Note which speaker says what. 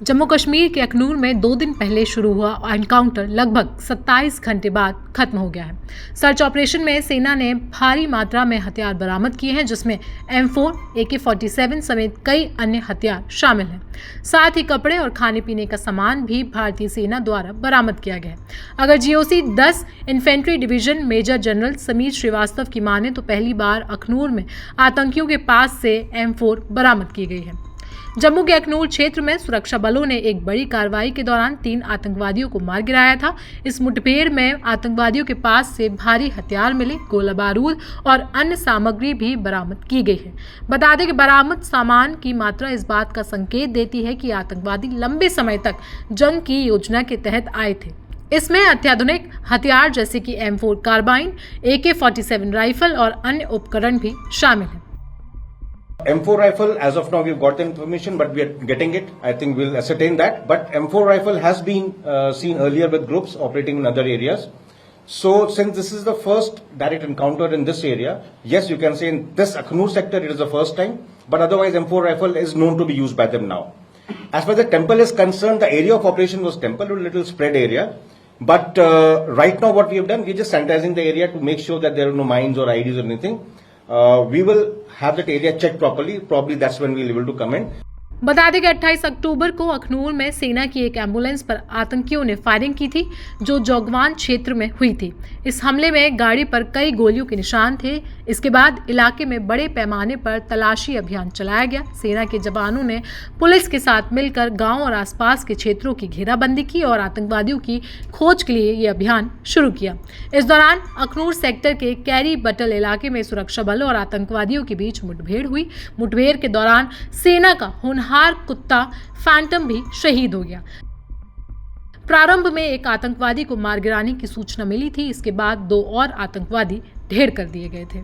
Speaker 1: जम्मू कश्मीर के अखनूर में 2 दिन पहले शुरू हुआ एनकाउंटर लगभग 27 घंटे बाद खत्म हो गया है। सर्च ऑपरेशन में सेना ने भारी मात्रा में हथियार बरामद किए हैं, जिसमें M4, AK-47 समेत कई अन्य हथियार शामिल हैं। साथ ही कपड़े और खाने पीने का सामान भी भारतीय सेना द्वारा बरामद किया गया है। अगर GOC 10 infantry division major general Samir Srivastava की माने तो पहली बार अखनूर में आतंकियों के पास से M4 बरामद की गई है। जम्मू के अखनूर क्षेत्र में सुरक्षा बलों ने एक बड़ी कार्रवाई के दौरान 3 आतंकवादियों को मार गिराया था। इस मुठभेड़ में आतंकवादियों के पास से भारी हथियार मिले, गोला बारूद और अन्य सामग्री भी बरामद की गई है। बता दें कि बरामद सामान की मात्रा इस बात का संकेत देती है कि आतंकवादी लंबे समय तक जंग की योजना के तहत आए थे। इसमें अत्याधुनिक हथियार जैसे कि M4 कार्बाइन, AK-47 राइफल और अन्य उपकरण भी शामिल हैं।
Speaker 2: M4 rifle, as of now, we've got the information, but we are getting it. I think we'll ascertain that. But M4 rifle has been seen earlier with groups operating in other areas. So, since this is the first direct encounter in this area, yes, you can say in this Akhnoor sector it is the first time. But otherwise, M4 rifle is known to be used by them now. As far as the temple is concerned, the area of operation was temple, a little spread area. But right now, what we have done, we're just sanitizing the area to make sure that there are no mines or IEDs or anything. We will have that area checked properly. Probably that's when we'll be able to comment.
Speaker 1: बता दें कि 28 अक्टूबर को अखनूर में सेना की एक ambulance पर आतंकियों ने फायरिंग की थी, जो जोगवान क्षेत्र में हुई थी। इस हमले में गाड़ी पर कई गोलियों के निशान थे। इसके बाद इलाके में बड़े पैमाने पर तलाशी अभियान चलाया गया। सेना के जवानों ने पुलिस के साथ मिलकर गांव और आसपास के क्षेत्रों की घेराबंदी की और आतंकवादियों की खोज के लिए ये अभियान शुरू किया। इस दौरान अखनूर सेक्टर के कैरी बटल इलाके में सुरक्षा बलों और आतंकवादियों के बीच मुठभेड़ हुई। मुठभेड़ के दौरान सेना का हार कुत्ता फैंटम भी शहीद हो गया। प्रारंभ में एक आतंकवादी को मार गिराने की सूचना मिली थी। इसके बाद 2 और आतंकवादी ढेर कर दिए गए थे।